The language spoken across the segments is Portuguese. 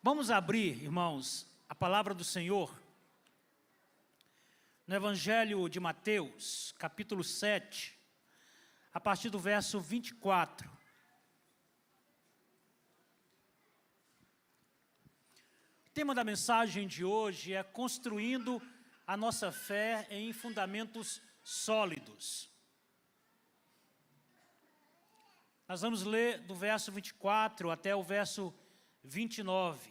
Vamos abrir, irmãos, a palavra do Senhor no Evangelho de Mateus, capítulo 7, a partir do verso 24. O tema da mensagem de hoje é construindo a nossa fé em fundamentos sólidos. Nós vamos ler do verso 24 até o verso 29.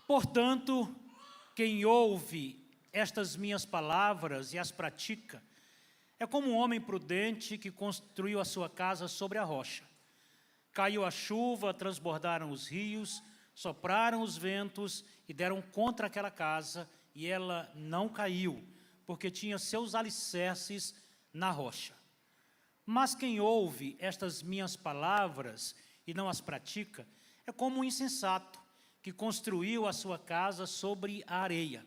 Portanto, quem ouve estas minhas palavras e as pratica, é como um homem prudente que construiu a sua casa sobre a rocha. Caiu a chuva, transbordaram os rios, sopraram os ventos e deram contra aquela casa, e ela não caiu, porque tinha seus alicerces na rocha. Mas quem ouve estas minhas palavras e não as pratica, é como um insensato que construiu a sua casa sobre a areia.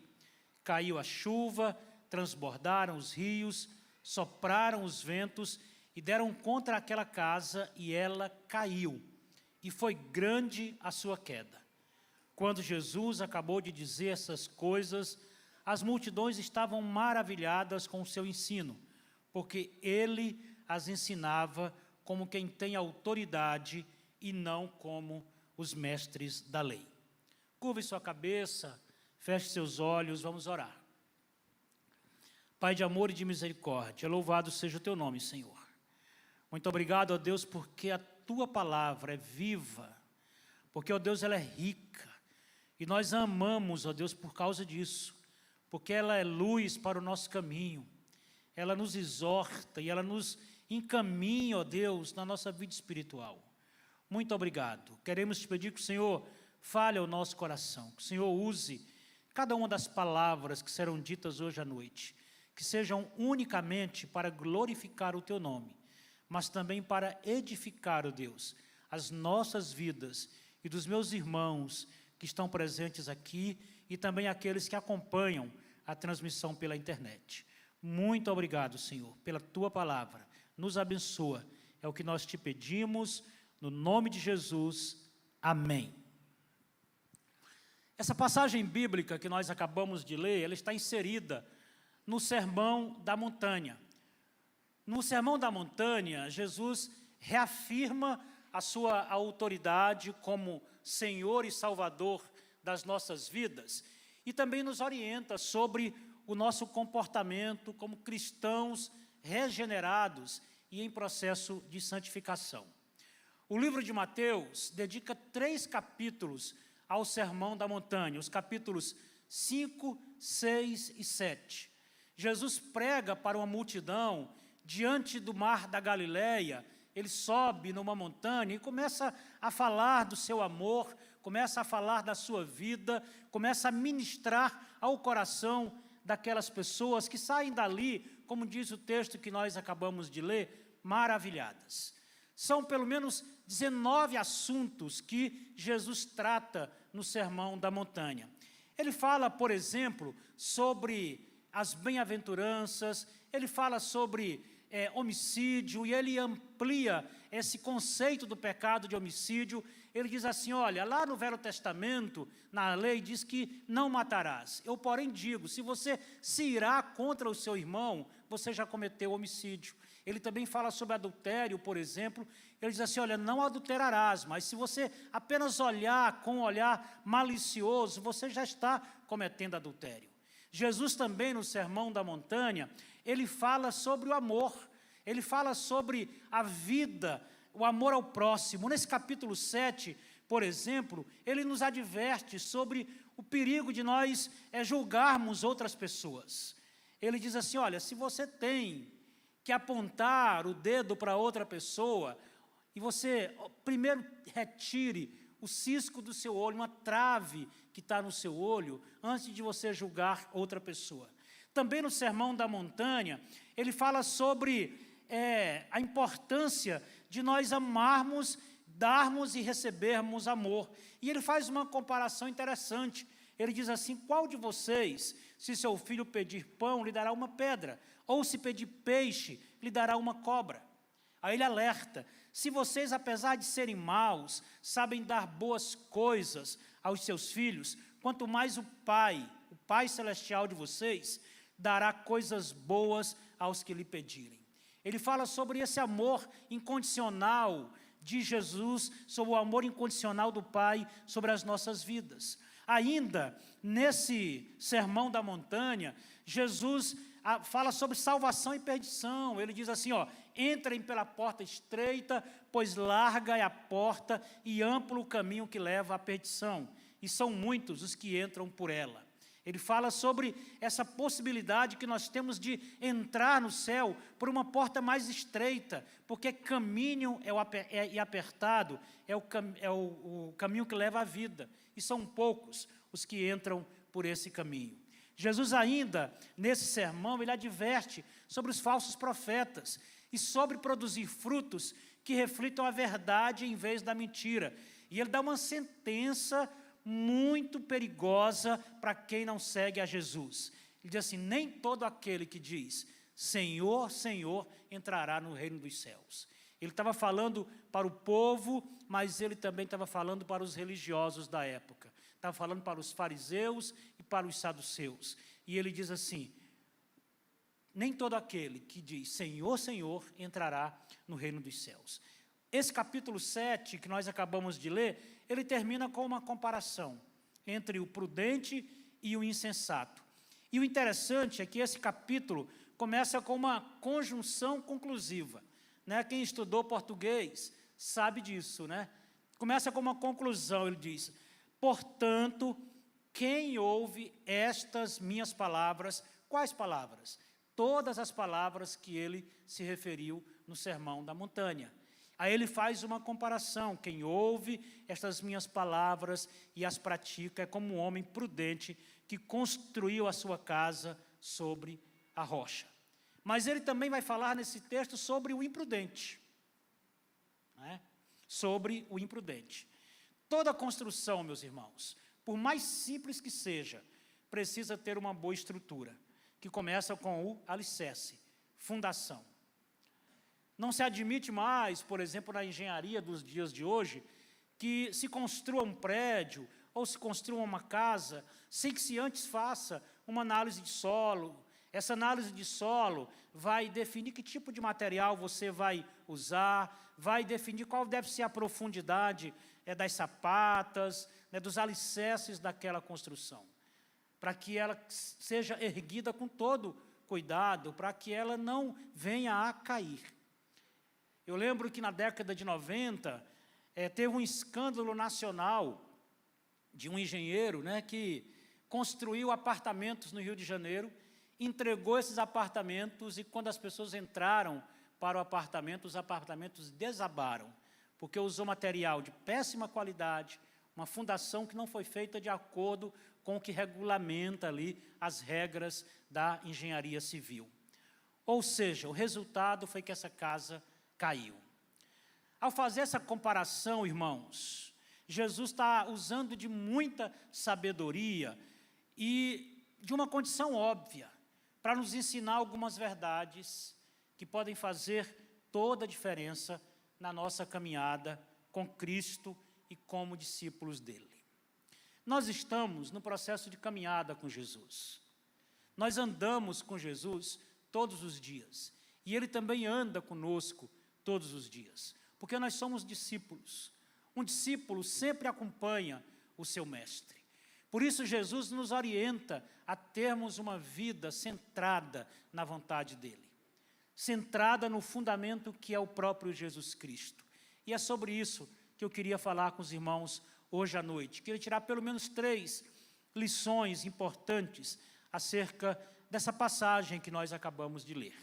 Caiu a chuva, transbordaram os rios, sopraram os ventos e deram contra aquela casa, e ela caiu, e foi grande a sua queda. Quando Jesus acabou de dizer essas coisas, as multidões estavam maravilhadas com o seu ensino, porque ele as ensinava como quem tem autoridade e não como os mestres da lei. Curve sua cabeça, feche seus olhos, vamos orar. Pai de amor e de misericórdia, louvado seja o teu nome, Senhor. Muito obrigado, ó Deus, porque a tua palavra é viva, porque, ó Deus, ela é rica, e nós a amamos, ó Deus, por causa disso, porque ela é luz para o nosso caminho, ela nos exorta e ela nos encaminha, ó Deus, na nossa vida espiritual. Muito obrigado. Queremos te pedir que o Senhor fale ao nosso coração, que o Senhor use cada uma das palavras que serão ditas hoje à noite, que sejam unicamente para glorificar o teu nome, mas também para edificar, ó Deus, as nossas vidas e dos meus irmãos que estão presentes aqui e também aqueles que acompanham a transmissão pela internet. Muito obrigado, Senhor, pela tua palavra. Nos abençoa. É o que nós te pedimos, no nome de Jesus. Amém. Essa passagem bíblica que nós acabamos de ler, ela está inserida no Sermão da Montanha. No Sermão da Montanha, Jesus reafirma a sua autoridade como Senhor e Salvador das nossas vidas e também nos orienta sobre o nosso comportamento como cristãos regenerados e em processo de santificação. O livro de Mateus dedica 3 capítulos ao Sermão da Montanha, os capítulos 5, 6 e 7. Jesus prega para uma multidão diante do mar da Galileia. Ele sobe numa montanha e começa a falar do seu amor, começa a falar da sua vida, começa a ministrar ao coração daquelas pessoas que saem dali, como diz o texto que nós acabamos de ler, maravilhadas. São pelo menos 19 assuntos que Jesus trata no Sermão da Montanha. Ele fala, por exemplo, sobre as bem-aventuranças, ele fala sobre homicídio, e ele amplia esse conceito do pecado de homicídio. Ele diz assim, olha, lá no Velho Testamento, na lei, diz que não matarás. Eu, porém, digo, se você se irá contra o seu irmão, você já cometeu homicídio. Ele também fala sobre adultério, por exemplo. Ele diz assim, olha, não adulterarás, mas se você apenas olhar com um olhar malicioso, você já está cometendo adultério. Jesus também, no Sermão da Montanha, ele fala sobre o amor, ele fala sobre a vida, o amor ao próximo. Nesse capítulo 7, por exemplo, ele nos adverte sobre o perigo de nós julgarmos outras pessoas. Ele diz assim, olha, se você tem que apontar o dedo para outra pessoa, e você primeiro retire o cisco do seu olho, uma trave que está no seu olho, antes de você julgar outra pessoa. Também no Sermão da Montanha, ele fala sobre a importância de nós amarmos, darmos e recebermos amor. E ele faz uma comparação interessante. Ele diz assim, qual de vocês, se seu filho pedir pão, lhe dará uma pedra? Ou se pedir peixe, lhe dará uma cobra? Aí ele alerta, Se vocês, apesar de serem maus, sabem dar boas coisas aos seus filhos, quanto mais o Pai Celestial de vocês, dará coisas boas aos que lhe pedirem. Ele fala sobre esse amor incondicional de Jesus, sobre o amor incondicional do Pai sobre as nossas vidas. Ainda, nesse Sermão da Montanha, Jesus fala sobre salvação e perdição. Ele diz assim, entrem pela porta estreita, pois larga é a porta e amplo o caminho que leva à perdição, e são muitos os que entram por ela. Ele fala sobre essa possibilidade que nós temos de entrar no céu por uma porta mais estreita, porque caminho e apertado é o caminho que leva à vida, e são poucos os que entram por esse caminho. Jesus ainda, nesse sermão, ele adverte sobre os falsos profetas e sobre produzir frutos que reflitam a verdade em vez da mentira. E ele dá uma sentença muito perigosa para quem não segue a Jesus. Ele diz assim, nem todo aquele que diz, Senhor, Senhor, entrará no reino dos céus. Ele estava falando para o povo, mas ele também estava falando para os religiosos da época. Estava falando para os fariseus e para os saduceus. E ele diz assim, nem todo aquele que diz, Senhor, Senhor, entrará no reino dos céus. Esse capítulo 7, que nós acabamos de ler, ele termina com uma comparação entre o prudente e o insensato. E o interessante é que esse capítulo começa com uma conjunção conclusiva. Quem estudou português sabe disso. Começa com uma conclusão, ele diz, portanto, quem ouve estas minhas palavras, quais palavras? Todas as palavras que ele se referiu no Sermão da Montanha. Aí ele faz uma comparação, quem ouve estas minhas palavras e as pratica é como um homem prudente que construiu a sua casa sobre a rocha. Mas ele também vai falar nesse texto sobre o imprudente. Sobre o imprudente. Toda construção, meus irmãos, por mais simples que seja, precisa ter uma boa estrutura, que começa com o alicerce, fundação. Não se admite mais, por exemplo, na engenharia dos dias de hoje, que se construa um prédio ou se construa uma casa sem que se antes faça uma análise de solo. Essa análise de solo vai definir que tipo de material você vai usar, vai definir qual deve ser a profundidade das sapatas, dos alicerces daquela construção, para que ela seja erguida com todo cuidado, para que ela não venha a cair. Eu lembro que na década de 90, teve um escândalo nacional de um engenheiro que construiu apartamentos no Rio de Janeiro, entregou esses apartamentos e quando as pessoas entraram para o apartamento, os apartamentos desabaram, porque usou material de péssima qualidade, uma fundação que não foi feita de acordo com o que regulamenta ali as regras da engenharia civil. Ou seja, o resultado foi que essa casa caiu. Ao fazer essa comparação, irmãos, Jesus está usando de muita sabedoria e de uma condição óbvia, para nos ensinar algumas verdades que podem fazer toda a diferença na nossa caminhada com Cristo e como discípulos dele. Nós estamos no processo de caminhada com Jesus. Nós andamos com Jesus todos os dias, e ele também anda conosco todos os dias, porque nós somos discípulos. Um discípulo sempre acompanha o seu mestre. Por isso, Jesus nos orienta a termos uma vida centrada na vontade dele, centrada no fundamento que é o próprio Jesus Cristo. E é sobre isso que eu queria falar com os irmãos hoje à noite. Queria tirar pelo menos 3 lições importantes acerca dessa passagem que nós acabamos de ler.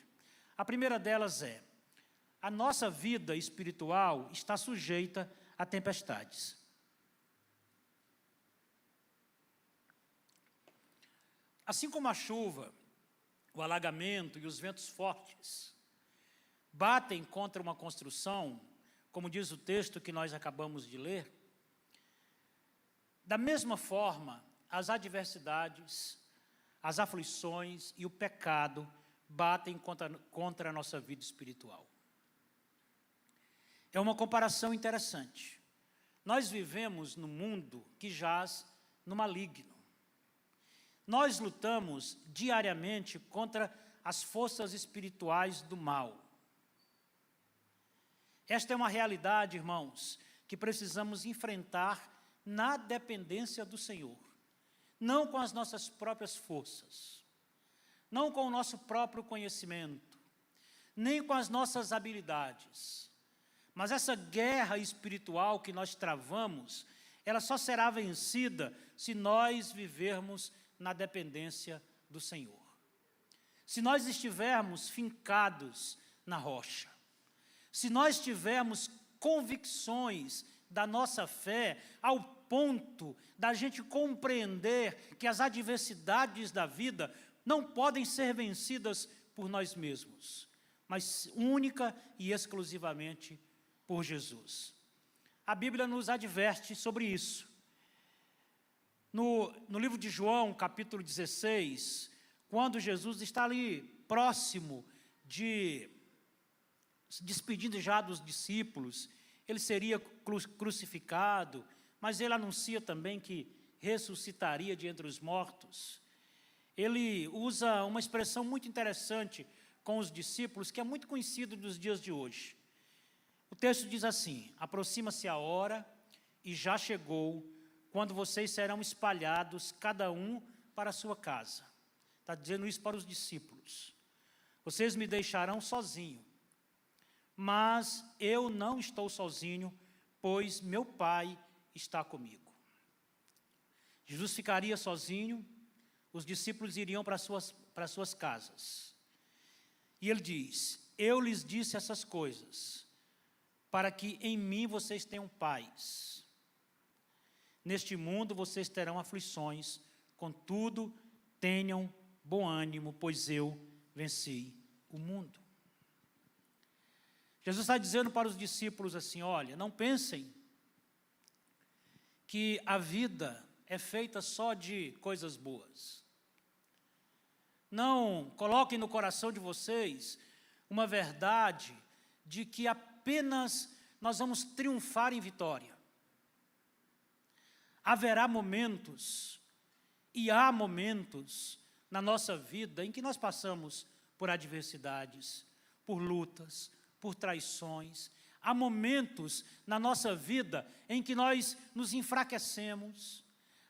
A primeira delas é: a nossa vida espiritual está sujeita a tempestades. Assim como a chuva, o alagamento e os ventos fortes batem contra uma construção, como diz o texto que nós acabamos de ler, da mesma forma, as adversidades, as aflições e o pecado batem contra a nossa vida espiritual. É uma comparação interessante. Nós vivemos num mundo que jaz no maligno. Nós lutamos diariamente contra as forças espirituais do mal. Esta é uma realidade, irmãos, que precisamos enfrentar na dependência do Senhor. Não com as nossas próprias forças, não com o nosso próprio conhecimento, nem com as nossas habilidades. Mas essa guerra espiritual que nós travamos, ela só será vencida se nós vivermos na dependência do Senhor. Se nós estivermos fincados na rocha, se nós tivermos convicções da nossa fé ao ponto da gente compreender que as adversidades da vida não podem ser vencidas por nós mesmos, mas única e exclusivamente por Jesus. A Bíblia nos adverte sobre isso. No livro de João, capítulo 16, quando Jesus está ali próximo de se despedindo já dos discípulos, ele seria crucificado, mas ele anuncia também que ressuscitaria de entre os mortos. Ele usa uma expressão muito interessante com os discípulos, que é muito conhecido dos dias de hoje. O texto diz assim: aproxima-se a hora e já chegou, quando vocês serão espalhados, cada um para a sua casa. Está dizendo isso para os discípulos. Vocês me deixarão sozinho, mas eu não estou sozinho, pois meu Pai está comigo. Jesus ficaria sozinho, os discípulos iriam para suas casas. E ele diz: eu lhes disse essas coisas, para que em mim vocês tenham paz. Neste mundo vocês terão aflições, contudo, tenham bom ânimo, pois eu venci o mundo. Jesus está dizendo para os discípulos assim: olha, não pensem que a vida é feita só de coisas boas. Não coloquem no coração de vocês uma verdade de que apenas nós vamos triunfar em vitória. Haverá momentos, e há momentos na nossa vida em que nós passamos por adversidades, por lutas, por traições. Há momentos na nossa vida em que nós nos enfraquecemos.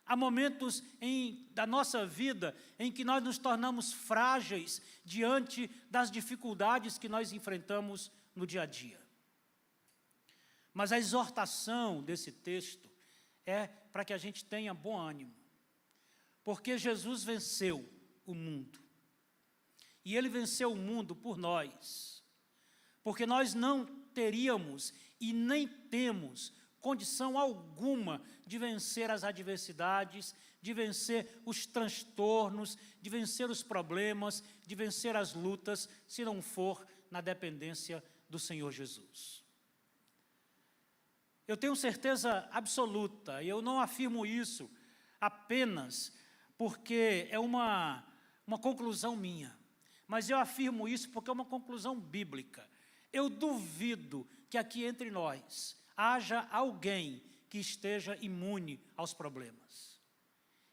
Há momentos da nossa vida em que nós nos tornamos frágeis diante das dificuldades que nós enfrentamos no dia a dia. Mas a exortação desse texto é para que a gente tenha bom ânimo, porque Jesus venceu o mundo. E Ele venceu o mundo por nós, porque nós não teríamos e nem temos condição alguma de vencer as adversidades, de vencer os transtornos, de vencer os problemas, de vencer as lutas, se não for na dependência do Senhor Jesus. Eu tenho certeza absoluta, e eu não afirmo isso apenas porque é uma conclusão minha, mas eu afirmo isso porque é uma conclusão bíblica. Eu duvido que aqui entre nós haja alguém que esteja imune aos problemas.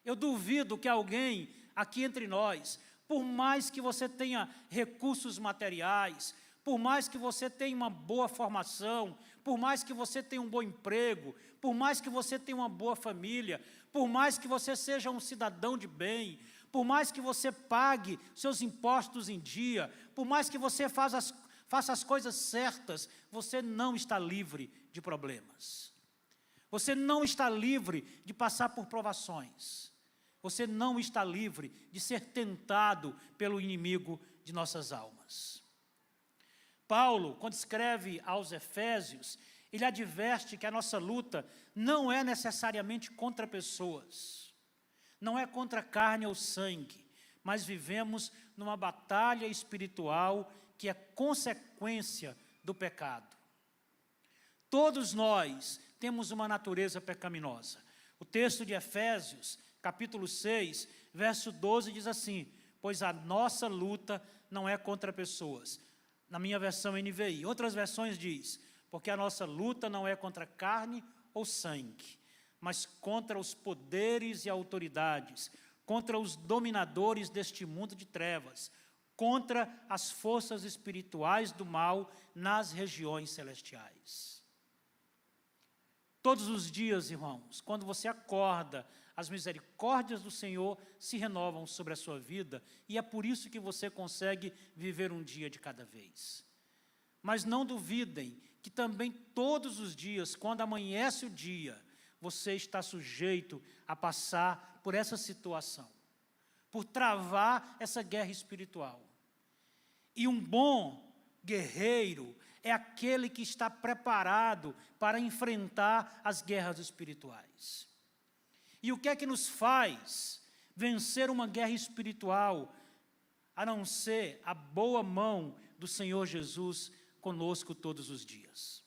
Eu duvido que alguém aqui entre nós, por mais que você tenha recursos materiais, por mais que você tenha uma boa formação, por mais que você tenha um bom emprego, por mais que você tenha uma boa família, por mais que você seja um cidadão de bem, por mais que você pague seus impostos em dia, por mais que você faça as coisas certas, você não está livre de problemas. Você não está livre de passar por provações. Você não está livre de ser tentado pelo inimigo de nossas almas. Paulo, quando escreve aos Efésios, ele adverte que a nossa luta não é necessariamente contra pessoas, não é contra carne ou sangue, mas vivemos numa batalha espiritual que é consequência do pecado. Todos nós temos uma natureza pecaminosa. O texto de Efésios, capítulo 6, verso 12, diz assim: pois a nossa luta não é contra pessoas. Na minha versão NVI. Outras versões diz: porque a nossa luta não é contra carne ou sangue, mas contra os poderes e autoridades, contra os dominadores deste mundo de trevas, contra as forças espirituais do mal nas regiões celestiais. Todos os dias, irmãos, quando você acorda, as misericórdias do Senhor se renovam sobre a sua vida, e é por isso que você consegue viver um dia de cada vez. Mas não duvidem que também todos os dias, quando amanhece o dia, você está sujeito a passar por essa situação, por travar essa guerra espiritual. E um bom guerreiro é aquele que está preparado para enfrentar as guerras espirituais. E o que é que nos faz vencer uma guerra espiritual, a não ser a boa mão do Senhor Jesus conosco todos os dias?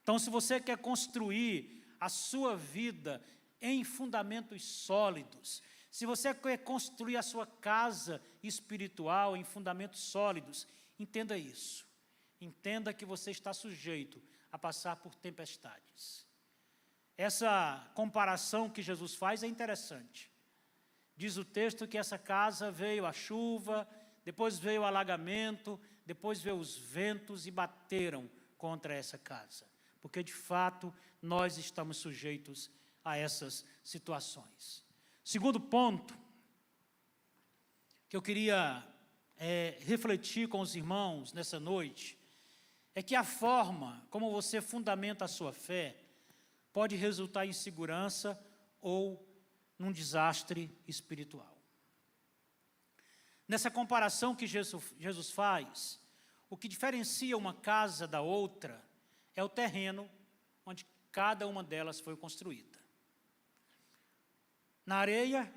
Então, se você quer construir a sua vida em fundamentos sólidos, se você quer construir a sua casa espiritual em fundamentos sólidos, entenda isso. Entenda que você está sujeito a passar por tempestades. Essa comparação que Jesus faz é interessante. Diz o texto que essa casa veio a chuva, depois veio o alagamento, depois veio os ventos e bateram contra essa casa. Porque, de fato, nós estamos sujeitos a essas situações. Segundo ponto que eu queria refletir com os irmãos nessa noite, é que a forma como você fundamenta a sua fé pode resultar em segurança ou num desastre espiritual. Nessa comparação que Jesus faz, o que diferencia uma casa da outra é o terreno onde cada uma delas foi construída. Na areia,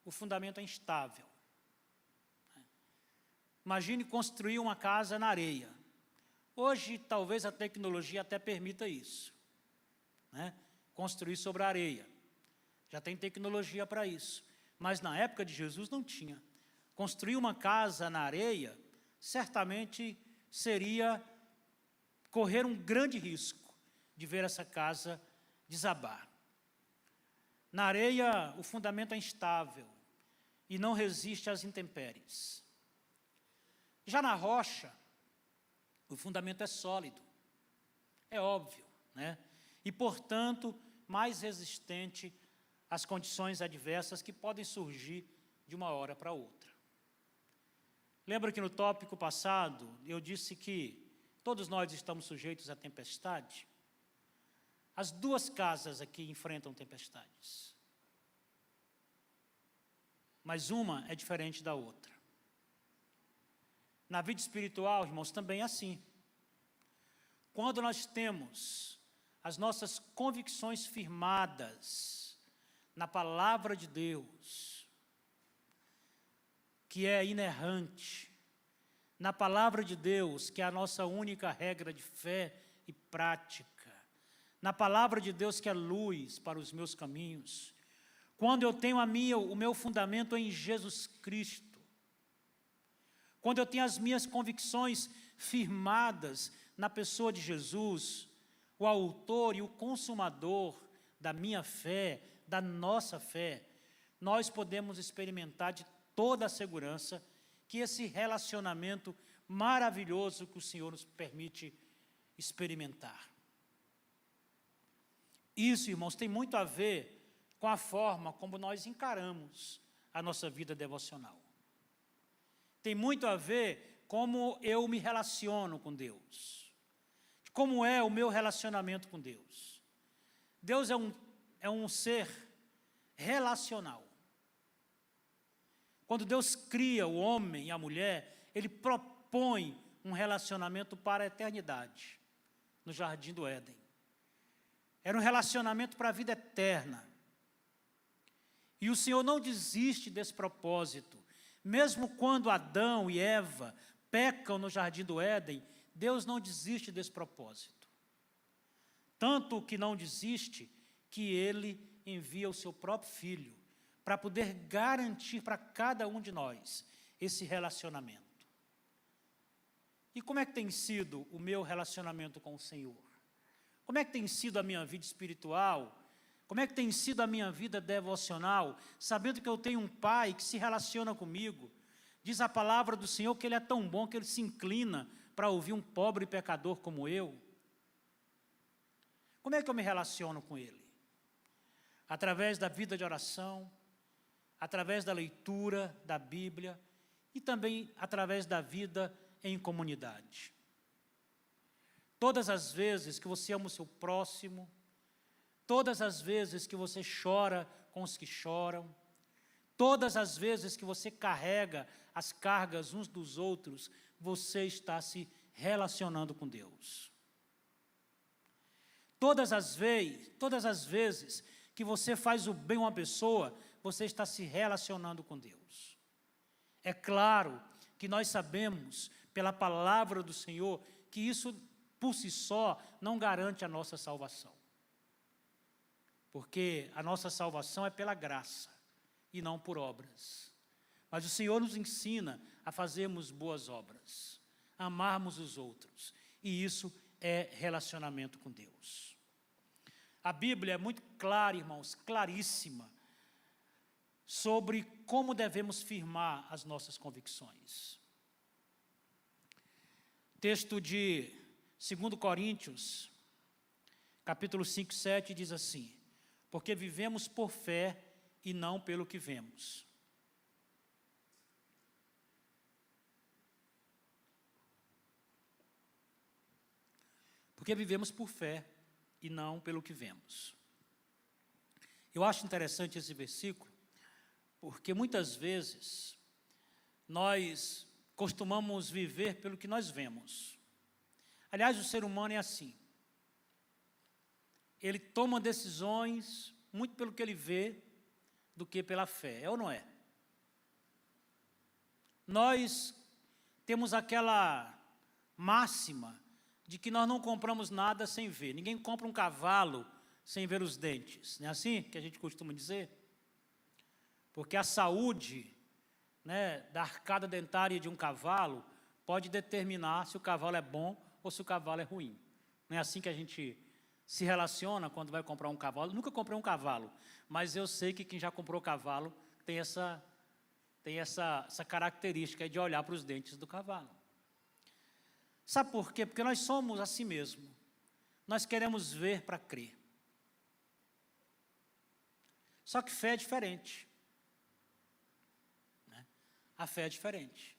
o fundamento é instável. Imagine construir uma casa na areia. Hoje, talvez a tecnologia até permita isso, né? Construir sobre a areia. Já tem tecnologia para isso. Mas na época de Jesus não tinha. Construir uma casa na areia, certamente seria correr um grande risco de ver essa casa desabar. Na areia, o fundamento é instável e não resiste às intempéries. Já na rocha, o fundamento é sólido, é óbvio, né? E, portanto, mais resistente às condições adversas que podem surgir de uma hora para outra. Lembra que no tópico passado eu disse que todos nós estamos sujeitos à tempestade? As duas casas aqui enfrentam tempestades. Mas uma é diferente da outra. Na vida espiritual, irmãos, também é assim. Quando nós temos as nossas convicções firmadas na palavra de Deus, que é inerrante, na palavra de Deus, que é a nossa única regra de fé e prática, na palavra de Deus, que é luz para os meus caminhos, quando eu tenho o meu fundamento em Jesus Cristo, quando eu tenho as minhas convicções firmadas na pessoa de Jesus, o autor e o consumador da minha fé, da nossa fé, nós podemos experimentar de toda a segurança que esse relacionamento maravilhoso que o Senhor nos permite experimentar. Isso, irmãos, tem muito a ver com a forma como nós encaramos a nossa vida devocional. Tem muito a ver como eu me relaciono com Deus. Como é o meu relacionamento com Deus. Deus é um ser relacional. Quando Deus cria o homem e a mulher, Ele propõe um relacionamento para a eternidade, no Jardim do Éden. Era um relacionamento para a vida eterna. E o Senhor não desiste desse propósito. Mesmo quando Adão e Eva pecam no Jardim do Éden, Deus não desiste desse propósito. Tanto que não desiste, que Ele envia o seu próprio Filho para poder garantir para cada um de nós esse relacionamento. E como é que tem sido o meu relacionamento com o Senhor? Como é que tem sido a minha vida espiritual? Como é que tem sido a minha vida devocional? Sabendo que eu tenho um Pai que se relaciona comigo. Diz a palavra do Senhor que Ele é tão bom que Ele se inclina para ouvir um pobre pecador como eu. Como é que eu me relaciono com Ele? Através da vida de oração, através da leitura da Bíblia e também através da vida em comunidade. Todas as vezes que você ama o seu próximo, todas as vezes que você chora com os que choram, todas as vezes que você carrega as cargas uns dos outros, você está se relacionando com Deus. Todas as vezes que você faz o bem a uma pessoa, você está se relacionando com Deus. É claro que nós sabemos, pela palavra do Senhor, que isso por si só não garante a nossa salvação. Porque a nossa salvação é pela graça e não por obras. Mas o Senhor nos ensina a fazermos boas obras, a amarmos os outros. E isso é relacionamento com Deus. A Bíblia é muito clara, irmãos, claríssima, sobre como devemos firmar as nossas convicções. Texto de 2 Coríntios, capítulo 5, 7, diz assim: porque vivemos por fé e não pelo que vemos. Porque vivemos por fé e não pelo que vemos. Eu acho interessante esse versículo, porque muitas vezes nós costumamos viver pelo que nós vemos. Aliás, o ser humano é assim. Ele toma decisões muito pelo que ele vê do que pela fé, é ou não é? Nós temos aquela máxima de que nós não compramos nada sem ver. Ninguém compra um cavalo sem ver os dentes. Não é assim que a gente costuma dizer? Porque a saúde, da arcada dentária de um cavalo pode determinar se o cavalo é bom ou se o cavalo é ruim. Não é assim que a gente se relaciona quando vai comprar um cavalo? Eu nunca comprei um cavalo, mas eu sei que quem já comprou cavalo tem essa característica de olhar para os dentes do cavalo. Sabe por quê? Porque nós somos assim mesmo. Nós queremos ver para crer. Só que fé é diferente. A fé é diferente.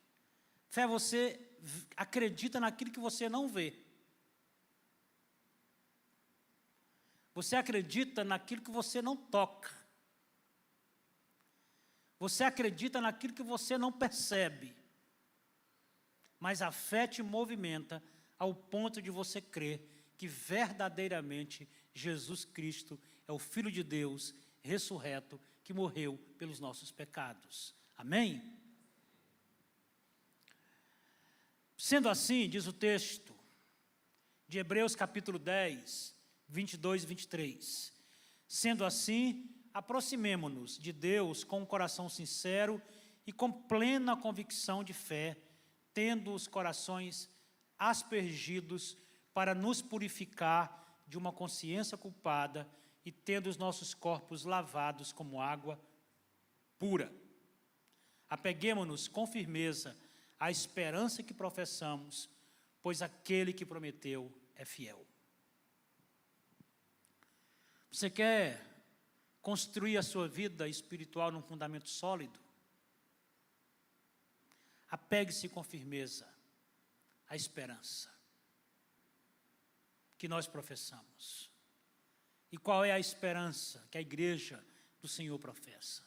Fé, você acredita naquilo que você não vê. Você acredita naquilo que você não toca. Você acredita naquilo que você não percebe. Mas a fé te movimenta ao ponto de você crer que verdadeiramente Jesus Cristo é o Filho de Deus ressurreto que morreu pelos nossos pecados. Amém? Sendo assim, diz o texto de Hebreus capítulo 10, 22 e 23. Sendo assim, aproximemo-nos de Deus com um coração sincero e com plena convicção de fé, tendo os corações aspergidos para nos purificar de uma consciência culpada e tendo os nossos corpos lavados como água pura. Apeguemo-nos com firmeza à esperança que professamos, pois aquele que prometeu é fiel. Você quer construir a sua vida espiritual num fundamento sólido? Apegue-se com firmeza à esperança que nós professamos. E qual é a esperança que a igreja do Senhor professa?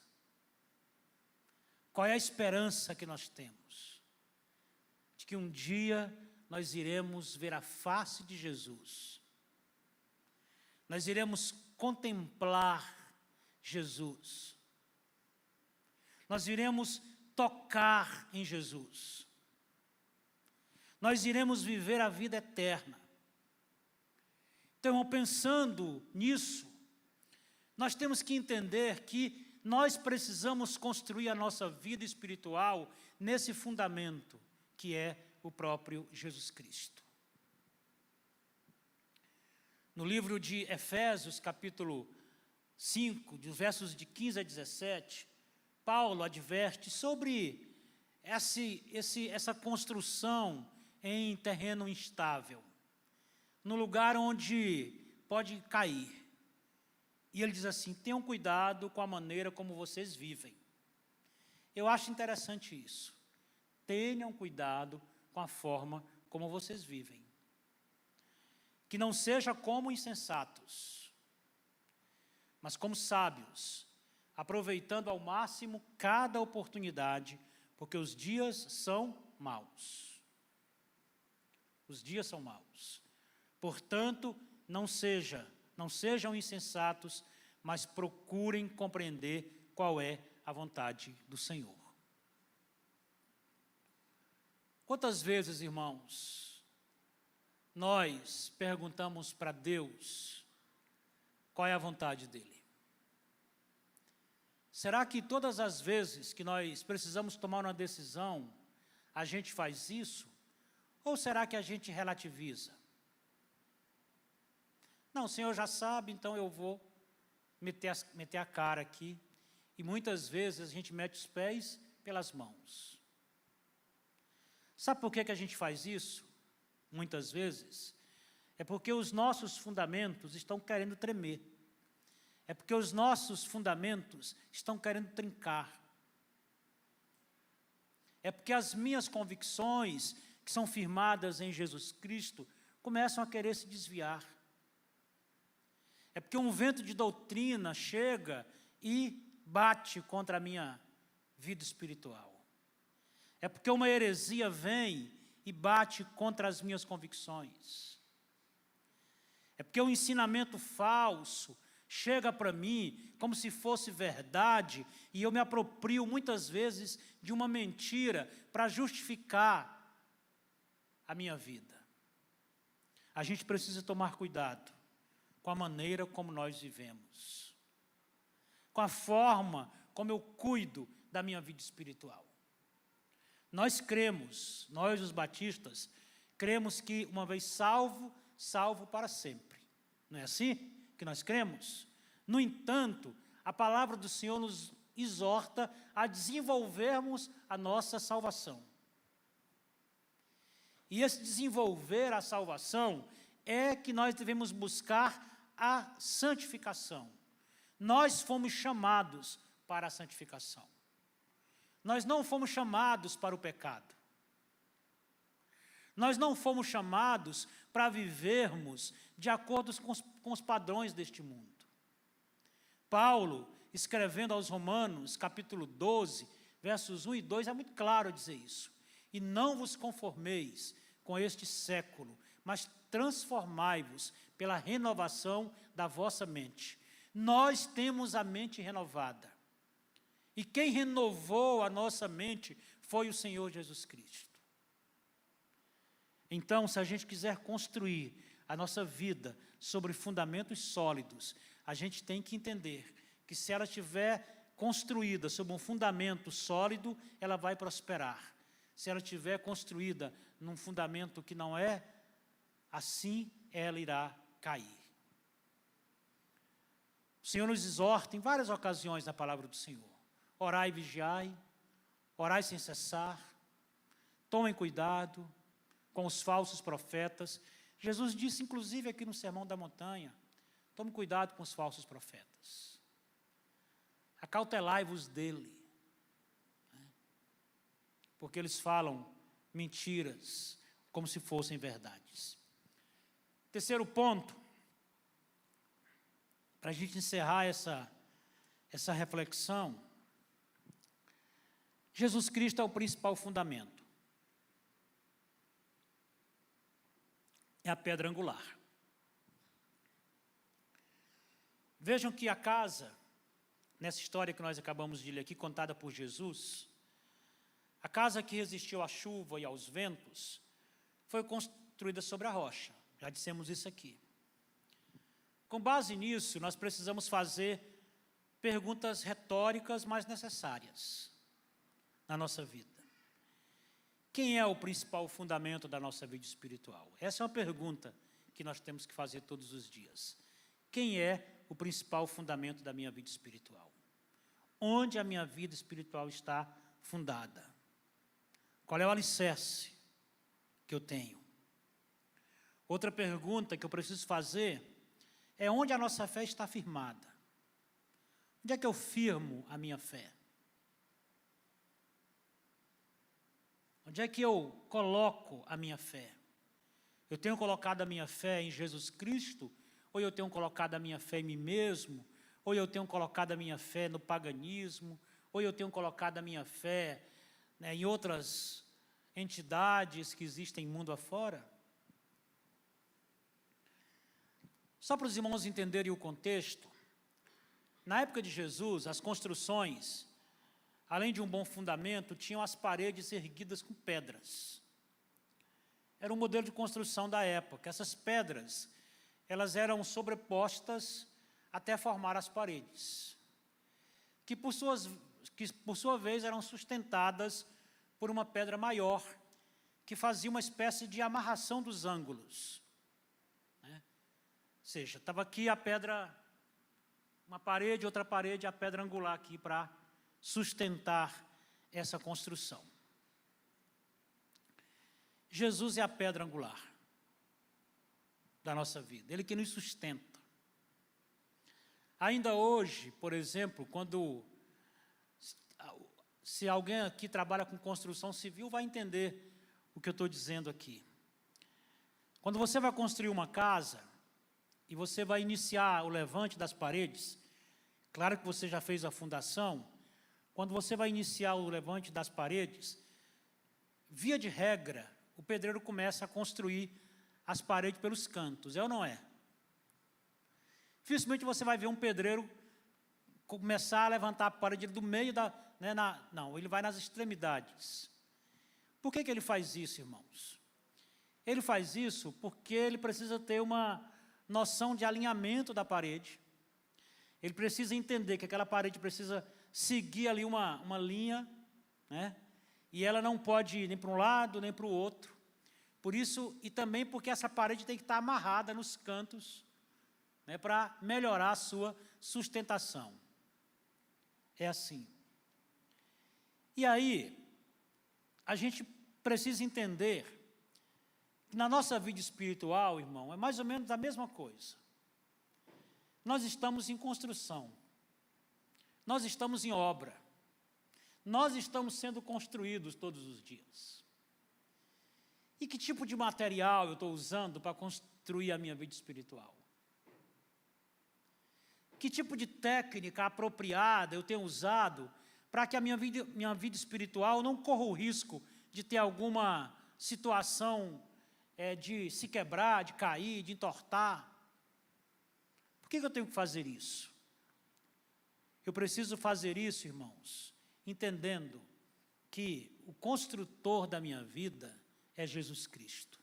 Qual é a esperança que nós temos? De que um dia nós iremos ver a face de Jesus. Nós iremos contemplar Jesus. Nós iremos tocar em Jesus. Nós iremos viver a vida eterna. Então, pensando nisso, nós temos que entender que nós precisamos construir a nossa vida espiritual nesse fundamento, que é o próprio Jesus Cristo. No livro de Efésios, capítulo 5, dos versos de 15 a 17, Paulo adverte sobre essa construção em terreno instável, no lugar onde pode cair. E ele diz assim: tenham cuidado com a maneira como vocês vivem. Eu acho interessante isso. Tenham cuidado com a forma como vocês vivem. Que não seja como insensatos, mas como sábios, aproveitando ao máximo cada oportunidade, porque os dias são maus. Os dias são maus. Portanto, não sejam insensatos, mas procurem compreender qual é a vontade do Senhor. Quantas vezes, irmãos, nós perguntamos para Deus qual é a vontade dEle? Será que todas as vezes que nós precisamos tomar uma decisão, a gente faz isso? Ou será que a gente relativiza? Não, o Senhor já sabe, então eu vou meter a cara aqui. E muitas vezes a gente mete os pés pelas mãos. Sabe por que a gente faz isso? Muitas vezes, é porque os nossos fundamentos estão querendo tremer. É porque os nossos fundamentos estão querendo trincar. É porque as minhas convicções, que são firmadas em Jesus Cristo, começam a querer se desviar. É porque um vento de doutrina chega e bate contra a minha vida espiritual. É porque uma heresia vem e bate contra as minhas convicções. É porque o ensinamento falso chega para mim como se fosse verdade e eu me aproprio muitas vezes de uma mentira para justificar a minha vida. A gente precisa tomar cuidado com a maneira como nós vivemos, com a forma como eu cuido da minha vida espiritual. Nós cremos, nós os batistas, cremos que uma vez salvo, salvo para sempre. Não é assim que nós cremos? No entanto, a palavra do Senhor nos exorta a desenvolvermos a nossa salvação. E esse desenvolver a salvação é que nós devemos buscar a santificação. Nós fomos chamados para a santificação. Nós não fomos chamados para o pecado. Nós não fomos chamados para vivermos de acordo com os padrões deste mundo. Paulo, escrevendo aos Romanos, capítulo 12, versos 1 e 2, é muito claro dizer isso. E não vos conformeis com este século, mas transformai-vos pela renovação da vossa mente. Nós temos a mente renovada. E quem renovou a nossa mente foi o Senhor Jesus Cristo. Então, se a gente quiser construir a nossa vida sobre fundamentos sólidos, a gente tem que entender que se ela estiver construída sobre um fundamento sólido, ela vai prosperar. Se ela estiver construída num fundamento que não é, assim ela irá cair. O Senhor nos exorta em várias ocasiões na palavra do Senhor. Orai e vigiai, orai sem cessar, tomem cuidado com os falsos profetas. Jesus disse, inclusive, aqui no Sermão da Montanha, tome cuidado com os falsos profetas. Acautelai-vos dele, porque eles falam mentiras como se fossem verdades. Terceiro ponto, para a gente encerrar essa reflexão, Jesus Cristo é o principal fundamento. É a pedra angular. Vejam que a casa, nessa história que nós acabamos de ler aqui, contada por Jesus, a casa que resistiu à chuva e aos ventos, foi construída sobre a rocha. Já dissemos isso aqui. Com base nisso, nós precisamos fazer perguntas retóricas, mas necessárias na nossa vida. Quem é o principal fundamento da nossa vida espiritual? Essa é uma pergunta que nós temos que fazer todos os dias. Quem é o principal fundamento da minha vida espiritual? Onde a minha vida espiritual está fundada? Qual é o alicerce que eu tenho? Outra pergunta que eu preciso fazer é onde a nossa fé está firmada. Onde é que eu firmo a minha fé? Onde é que eu coloco a minha fé? Eu tenho colocado a minha fé em Jesus Cristo? Ou eu tenho colocado a minha fé em mim mesmo? Ou eu tenho colocado a minha fé no paganismo? Ou eu tenho colocado a minha fé, em outras entidades que existem mundo afora? Só para os irmãos entenderem o contexto, na época de Jesus, as construções, além de um bom fundamento, tinham as paredes erguidas com pedras. Era um modelo de construção da época. Essas pedras, elas eram sobrepostas até formar as paredes, que por sua vez eram sustentadas por uma pedra maior, que fazia uma espécie de amarração dos ângulos. Ou seja, estava aqui a pedra, uma parede, outra parede, a pedra angular aqui para sustentar essa construção. Jesus é a pedra angular da nossa vida, Ele que nos sustenta. Ainda hoje, por exemplo, se alguém aqui trabalha com construção civil, vai entender o que eu estou dizendo aqui. Quando você vai construir uma casa, e você vai iniciar o levante das paredes, claro que você já fez a fundação, quando você vai iniciar o levante das paredes, via de regra, o pedreiro começa a construir as paredes pelos cantos, é ou não é? Dificilmente você vai ver um pedreiro começar a levantar a parede do meio da... não, ele vai nas extremidades. Por que ele faz isso, irmãos? Ele faz isso porque ele precisa ter uma noção de alinhamento da parede. Ele precisa entender que aquela parede precisa seguir ali uma linha, e ela não pode ir nem para um lado, nem para o outro. Por isso, e também porque essa parede tem que estar amarrada nos cantos, para melhorar a sua sustentação. É assim. E aí, a gente precisa entender que na nossa vida espiritual, irmão, é mais ou menos a mesma coisa. Nós estamos em construção, nós estamos em obra, nós estamos sendo construídos todos os dias. E que tipo de material eu estou usando para construir a minha vida espiritual? Que tipo de técnica apropriada eu tenho usado para que a minha vida espiritual não corra o risco de ter alguma situação de se quebrar, de cair, de entortar? Por que eu tenho que fazer isso? Eu preciso fazer isso, irmãos, entendendo que o construtor da minha vida é Jesus Cristo.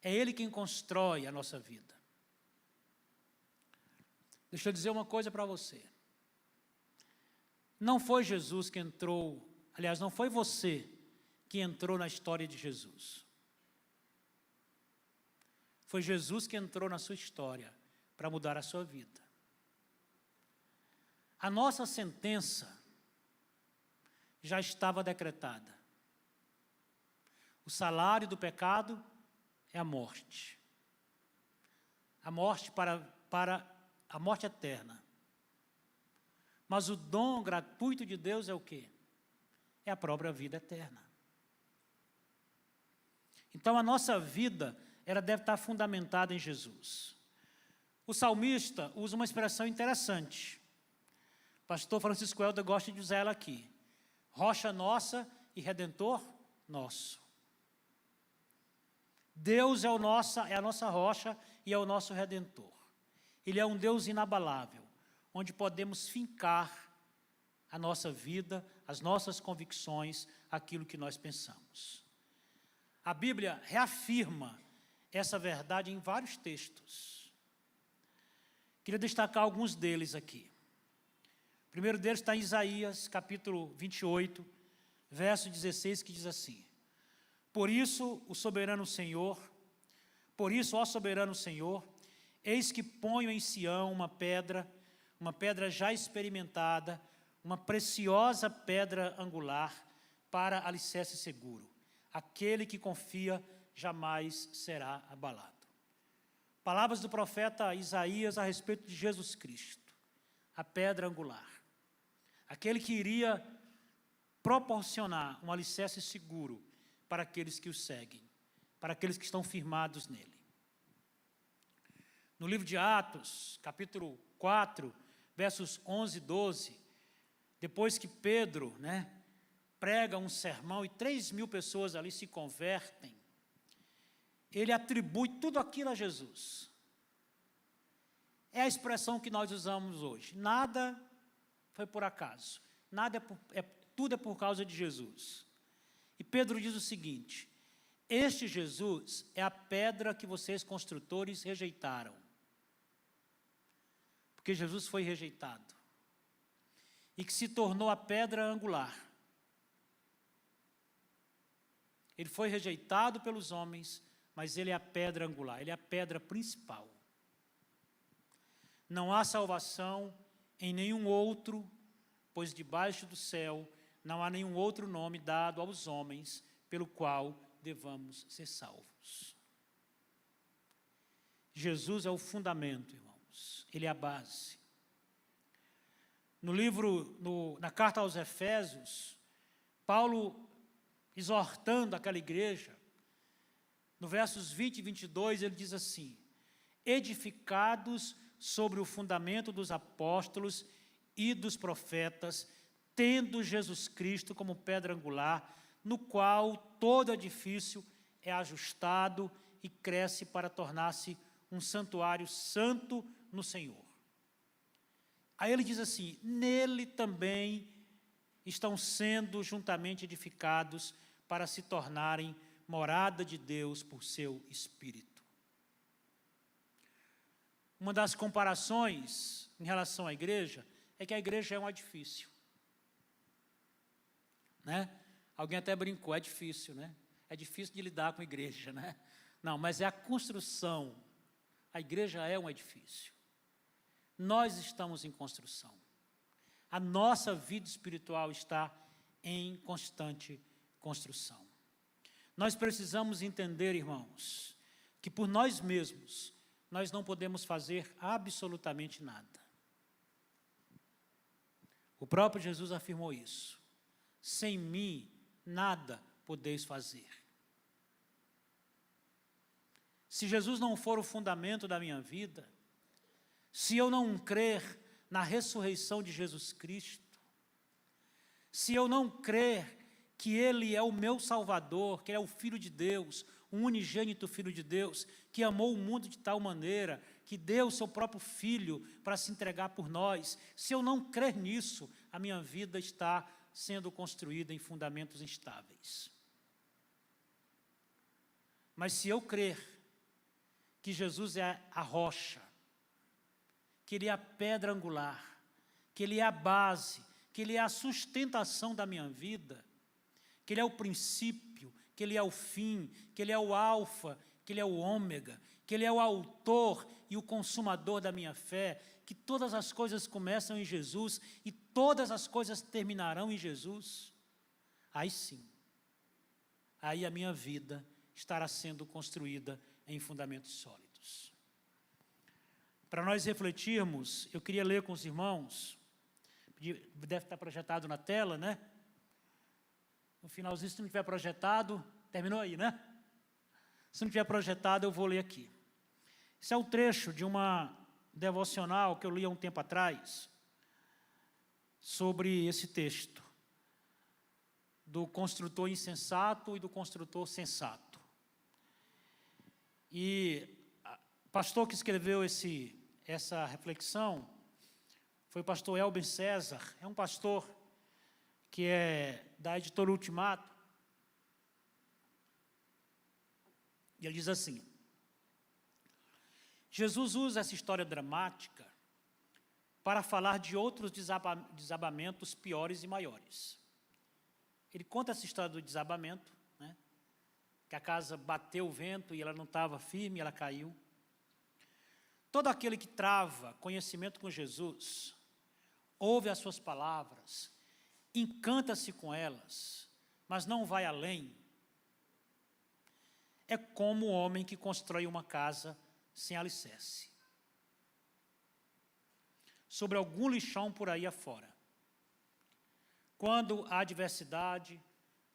É Ele quem constrói a nossa vida. Deixa eu dizer uma coisa para você. Não foi Jesus que entrou, aliás, não foi você que entrou na história de Jesus. Foi Jesus que entrou na sua história para mudar a sua vida. A nossa sentença já estava decretada. O salário do pecado é a morte. A morte para a morte eterna. Mas o dom gratuito de Deus é o quê? É a própria vida eterna. Então a nossa vida, ela deve estar fundamentada em Jesus. O salmista usa uma expressão interessante. O pastor Francisco Helder gosta de usar ela aqui. Rocha nossa e Redentor nosso. Deus é a nossa rocha e é o nosso Redentor. Ele é um Deus inabalável, onde podemos fincar a nossa vida, as nossas convicções, aquilo que nós pensamos. A Bíblia reafirma essa verdade em vários textos. Queria destacar alguns deles aqui. O primeiro deles está em Isaías, capítulo 28, verso 16, que diz assim: Por isso, ó soberano Senhor, eis que ponho em Sião uma pedra já experimentada, uma preciosa pedra angular para alicerce seguro. Aquele que confia jamais será abalado. Palavras do profeta Isaías a respeito de Jesus Cristo, a pedra angular. Aquele que iria proporcionar um alicerce seguro para aqueles que o seguem, para aqueles que estão firmados nele. No livro de Atos, capítulo 4, versos 11 e 12, depois que Pedro, prega um sermão e 3.000 pessoas ali se convertem, ele atribui tudo aquilo a Jesus. É a expressão que nós usamos hoje. Nada foi por acaso. Tudo é por causa de Jesus. E Pedro diz o seguinte: este Jesus é a pedra que vocês construtores rejeitaram. Porque Jesus foi rejeitado. E que se tornou a pedra angular. Ele foi rejeitado pelos homens, mas ele é a pedra angular, ele é a pedra principal. Não há salvação em nenhum outro, pois debaixo do céu não há nenhum outro nome dado aos homens pelo qual devamos ser salvos. Jesus é o fundamento, irmãos, ele é a base. Na carta aos Efésios, Paulo, exortando aquela igreja, no versos 20 e 22, ele diz assim: edificados sobre o fundamento dos apóstolos e dos profetas, tendo Jesus Cristo como pedra angular, no qual todo edifício é ajustado e cresce para tornar-se um santuário santo no Senhor. Aí ele diz assim: nele também estão sendo juntamente edificados para se tornarem morada de Deus por seu Espírito. Uma das comparações em relação à igreja é que a igreja é um edifício. Alguém até brincou, é difícil, É difícil de lidar com a igreja, Não, mas é a construção. A igreja é um edifício. Nós estamos em construção. A nossa vida espiritual está em constante construção. Nós precisamos entender, irmãos, que por nós mesmos, nós não podemos fazer absolutamente nada. O próprio Jesus afirmou isso. Sem mim, nada podeis fazer. Se Jesus não for o fundamento da minha vida, se eu não crer na ressurreição de Jesus Cristo, se eu não crer que Ele é o meu Salvador, que Ele é o Filho de Deus, o unigênito Filho de Deus, que amou o mundo de tal maneira, que deu o seu próprio Filho para se entregar por nós, se eu não crer nisso, a minha vida está sendo construída em fundamentos instáveis. Mas se eu crer que Jesus é a rocha, que Ele é a pedra angular, que Ele é a base, que Ele é a sustentação da minha vida, que Ele é o princípio, que Ele é o fim, que Ele é o alfa, que Ele é o ômega, que Ele é o autor e o consumador da minha fé, que todas as coisas começam em Jesus e todas as coisas terminarão em Jesus, aí sim, aí a minha vida estará sendo construída em fundamentos sólidos. Para nós refletirmos, eu queria ler com os irmãos, deve estar projetado na tela, No finalzinho, se não tiver projetado, terminou aí, Se não tiver projetado, eu vou ler aqui. Esse é um trecho de uma devocional que eu li há um tempo atrás, sobre esse texto, do construtor insensato e do construtor sensato. E o pastor que escreveu essa reflexão foi o pastor Elben César, é um pastor que é da editora Ultimato, e ele diz assim: Jesus usa essa história dramática para falar de outros desabamentos piores e maiores. Ele conta essa história do desabamento, né? Que a casa bateu o vento e ela não estava firme, ela caiu. Todo aquele que trava conhecimento com Jesus, ouve as suas palavras, encanta-se com elas, mas não vai além, é como o homem que constrói uma casa sem alicerce, sobre algum lixão por aí afora. Quando a adversidade,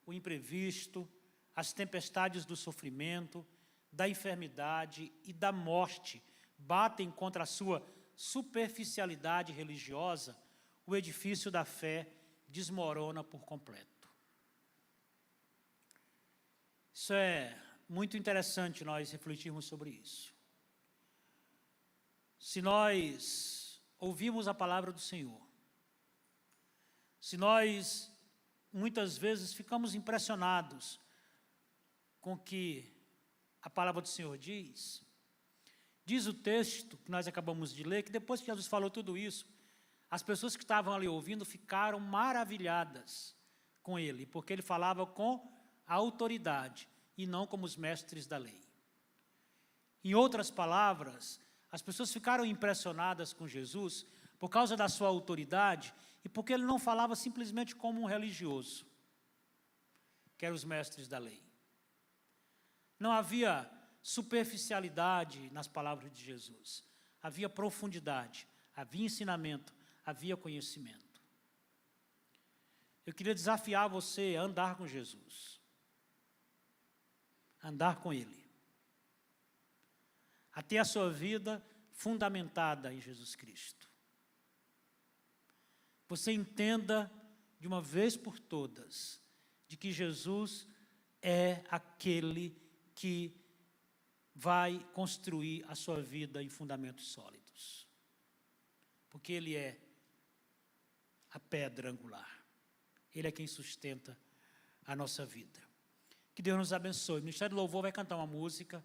o imprevisto, as tempestades do sofrimento, da enfermidade e da morte batem contra a sua superficialidade religiosa, o edifício da fé desmorona por completo. Isso é muito interessante nós refletirmos sobre isso. Se nós ouvirmos a palavra do Senhor, se nós muitas vezes ficamos impressionados com o que a palavra do Senhor diz o texto que nós acabamos de ler, que depois que Jesus falou tudo isso, as pessoas que estavam ali ouvindo ficaram maravilhadas com ele, porque ele falava com autoridade e não como os mestres da lei. Em outras palavras, as pessoas ficaram impressionadas com Jesus por causa da sua autoridade e porque ele não falava simplesmente como um religioso, que eram os mestres da lei. Não havia superficialidade nas palavras de Jesus. Havia profundidade, havia ensinamento, havia conhecimento. Eu queria desafiar você a andar com Jesus. Andar com Ele. A ter a sua vida fundamentada em Jesus Cristo. Você entenda de uma vez por todas de que Jesus é aquele que vai construir a sua vida em fundamentos sólidos. Porque Ele é a pedra angular. Ele é quem sustenta a nossa vida. Que Deus nos abençoe. O Ministério do Louvor vai cantar uma música.